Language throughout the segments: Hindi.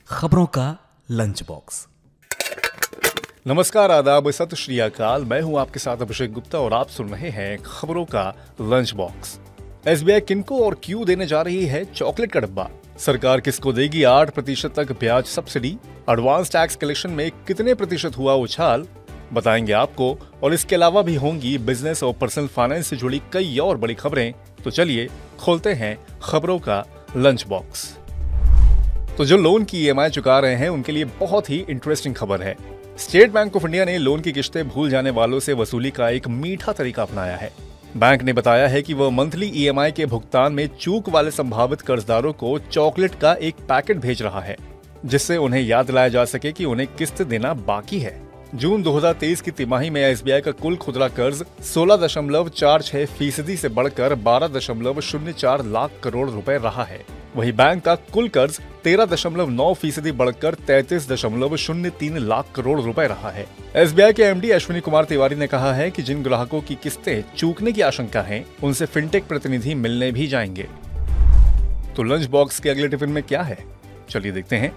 खबरों का लंच बॉक्स। नमस्कार, आदाब, सत श्री अकाल। मैं हूं आपके साथ अभिषेक गुप्ता और आप सुन रहे हैं खबरों का लंच बॉक्स। एसबीआई किनको और क्यों देने जा रही है चॉकलेट का डब्बा? सरकार किसको देगी 8% तक ब्याज सब्सिडी? एडवांस टैक्स कलेक्शन में कितने प्रतिशत हुआ उछाल? बताएंगे आपको। और इसके अलावा भी होंगी बिजनेस और पर्सनल फाइनेंस से जुड़ी कई और बड़ी खबरें। तो चलिए खोलते हैं खबरों का लंच बॉक्स। तो जो लोन की ईएमआई चुका रहे हैं उनके लिए बहुत ही इंटरेस्टिंग खबर है। स्टेट बैंक ऑफ इंडिया ने लोन की किश्तें भूल जाने वालों से वसूली का एक मीठा तरीका अपनाया है। बैंक ने बताया है कि वह मंथली ईएमआई के भुगतान में चूक वाले संभावित कर्जदारों को चॉकलेट का एक पैकेट भेज रहा है, जिससे उन्हें याद दिलाया जा सके कि उन्हें किस्त देना बाकी है। जून 2023 की तिमाही में एसबीआई का कुल खुदरा कर्ज 16.46% से बढ़कर 12.04 लाख करोड़ रुपए रहा है। वहीं बैंक का कुल कर्ज 13.9% बढ़कर 33.03 लाख करोड़ रुपए रहा है। एसबीआई के एमडी अश्विनी कुमार तिवारी ने कहा है कि जिन ग्राहकों की किस्तें चूकने की आशंका है, उनसे फिनटेक प्रतिनिधि मिलने भी जाएंगे। तो लंच बॉक्स के अगले टिफिन में क्या है, चलिए देखते हैं।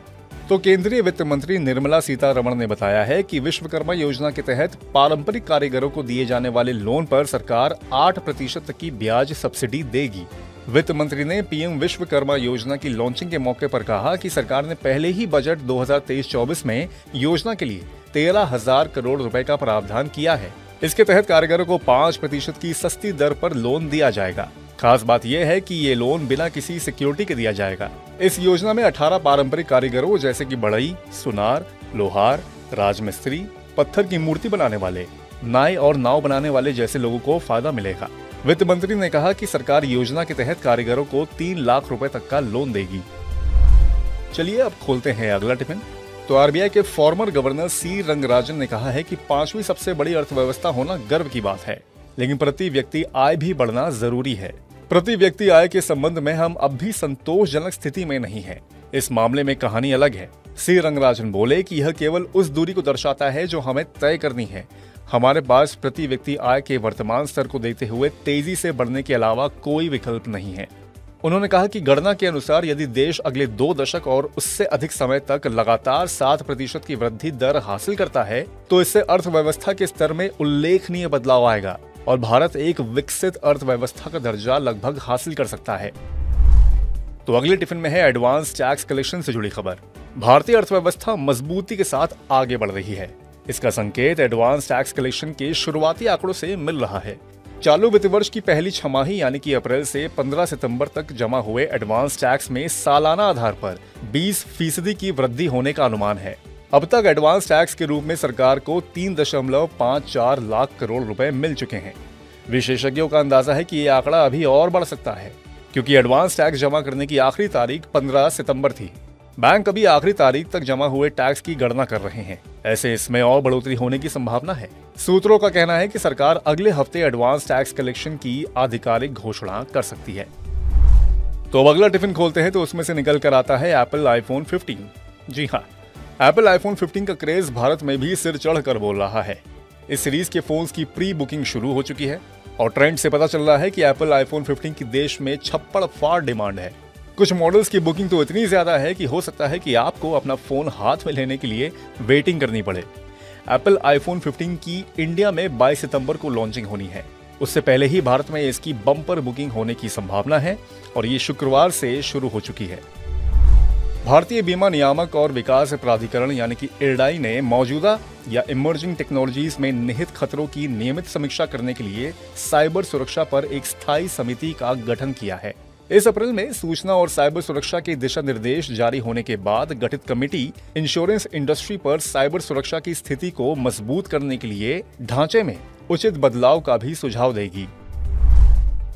तो केंद्रीय वित्त मंत्री निर्मला सीतारमण ने बताया है कि विश्वकर्मा योजना के तहत पारंपरिक कारीगरों को दिए जाने वाले लोन पर सरकार 8% तक की ब्याज सब्सिडी देगी। वित्त मंत्री ने पीएम विश्वकर्मा योजना की लॉन्चिंग के मौके पर कहा कि सरकार ने पहले ही बजट 2023-24 में योजना के लिए 13,000 करोड़ रुपए का प्रावधान किया है। इसके तहत कारीगरों को 5% की सस्ती दर पर लोन दिया जाएगा। खास बात यह है कि ये लोन बिना किसी सिक्योरिटी के दिया जाएगा। इस योजना में 18 पारंपरिक कारीगरों जैसे कि बढ़ई, सुनार, लोहार, राजमिस्त्री, पत्थर की मूर्ति बनाने वाले, नाई और नाव बनाने वाले जैसे लोगों को फायदा मिलेगा। वित्त मंत्री ने कहा कि सरकार योजना के तहत कारीगरों को 3 लाख रुपए तक का लोन देगी। चलिए अब खोलते हैं अगला टिफिन। तो आरबीआई के फॉर्मर गवर्नर सी रंगराजन ने कहा है कि 5वीं सबसे बड़ी अर्थव्यवस्था होना गर्व की बात है, लेकिन प्रति व्यक्ति आय भी बढ़ना जरूरी है। प्रति व्यक्ति आय के संबंध में हम अब भी संतोषजनक स्थिति में नहीं हैं। इस मामले में कहानी अलग है। सी रंगराजन बोले कि यह केवल उस दूरी को दर्शाता है जो हमें तय करनी है। हमारे पास प्रति व्यक्ति आय के वर्तमान स्तर को देखते हुए तेजी से बढ़ने के अलावा कोई विकल्प नहीं है। उन्होंने कहा कि गणना के अनुसार यदि देश अगले 2 दशक और उससे अधिक समय तक लगातार 7% की वृद्धि दर हासिल करता है, तो इससे अर्थव्यवस्था के स्तर में उल्लेखनीय बदलाव आएगा और भारत एक विकसित अर्थव्यवस्था का दर्जा लगभग हासिल कर सकता है। तो अगले टिफिन में है एडवांस टैक्स कलेक्शन से जुड़ी खबर। भारतीय अर्थव्यवस्था मजबूती के साथ आगे बढ़ रही है। इसका संकेत एडवांस टैक्स कलेक्शन के शुरुआती आंकड़ों से मिल रहा है। चालू वित्त वर्ष की पहली छमाही यानी कि अप्रैल से 15 सितंबर तक जमा हुए एडवांस टैक्स में सालाना आधार पर 20% की वृद्धि होने का अनुमान है। अब तक एडवांस टैक्स के रूप में सरकार को 3.54 लाख करोड़ रुपए मिल चुके हैं। विशेषज्ञों का अंदाजा है कि ये आंकड़ा अभी और बढ़ सकता है, क्योंकि एडवांस टैक्स जमा करने की आखिरी तारीख 15 सितंबर थी। बैंक अभी आखिरी तारीख तक जमा हुए टैक्स की गणना कर रहे हैं। ऐसे इसमें और बढ़ोतरी होने की संभावना है। सूत्रों का कहना है कि सरकार अगले हफ्ते एडवांस टैक्स कलेक्शन की आधिकारिक घोषणा कर सकती है। तो अब अगला टिफिन खोलते हैं तो उसमें से निकल कर आता है एप्पल आईफोन 15। जी हाँ, एप्पल आईफोन 15 का क्रेज भारत में भी सिर चढ़कर बोल रहा है। इस सीरीज के फोन्स की प्री बुकिंग शुरू हो चुकी है और ट्रेंड से पता चल रहा है कि एप्पल आईफोन 15 की देश में छप्पड़ फाड़ डिमांड है। कुछ मॉडल्स की बुकिंग तो इतनी ज्यादा है कि हो सकता है कि आपको अपना फोन हाथ में लेने के लिए वेटिंग करनी पड़े। एप्पल आईफोन 15 की इंडिया में 22 सितंबर को लॉन्चिंग होनी है। उससे पहले ही भारत में इसकी बम्पर बुकिंग होने की संभावना है और ये शुक्रवार से शुरू हो चुकी है। भारतीय बीमा नियामक और विकास प्राधिकरण यानी कि IRDAI ने मौजूदा या इमर्जिंग टेक्नोलॉजीज में निहित खतरों की नियमित समीक्षा करने के लिए साइबर सुरक्षा पर एक स्थायी समिति का गठन किया है। इस अप्रैल में सूचना और साइबर सुरक्षा के दिशा निर्देश जारी होने के बाद गठित कमेटी इंश्योरेंस इंडस्ट्री पर साइबर सुरक्षा की स्थिति को मजबूत करने के लिए ढांचे में उचित बदलाव का भी सुझाव देगी।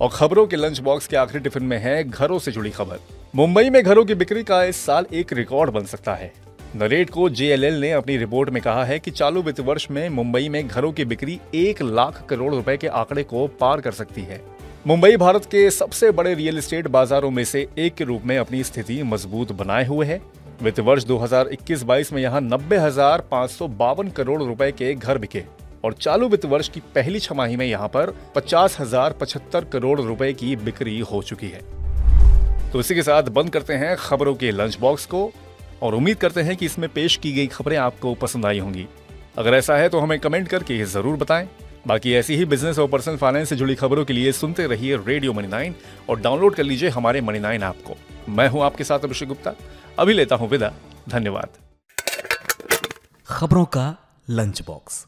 और खबरों के लंच बॉक्स के आखिरी टिफिन में है घरों से जुड़ी खबर। मुंबई में घरों की बिक्री का इस साल एक रिकॉर्ड बन सकता है। नरेटको JLL ने अपनी रिपोर्ट में कहा है कि चालू वित्त वर्ष में मुंबई में घरों की बिक्री 1 लाख करोड़ रुपए के आंकड़े को पार कर सकती है। मुंबई भारत के सबसे बड़े रियल एस्टेट बाजारों में से एक के रूप में अपनी स्थिति मजबूत बनाए हुए है। वित्त वर्ष 2021-22 में यहाँ 90,552 करोड़ रुपए के घर बिके और चालू वित्त वर्ष की पहली छमाही में यहाँ पर 50,075 करोड़ रुपए की बिक्री हो चुकी है। तो इसी के साथ बंद करते हैं खबरों के लंच बॉक्स को और उम्मीद करते हैं कि इसमें पेश की गई खबरें आपको पसंद आई होंगी। अगर ऐसा है तो हमें कमेंट करके जरूर बताएं। बाकी ऐसी ही बिजनेस और पर्सनल फाइनेंस से जुड़ी खबरों के लिए सुनते रहिए रेडियो मनी 9 और डाउनलोड कर लीजिए हमारे मनी 9 ऐप को। मैं हूं आपके साथ अभिषेक गुप्ता। अभी लेता हूं विदा। धन्यवाद। खबरों का लंच बॉक्स।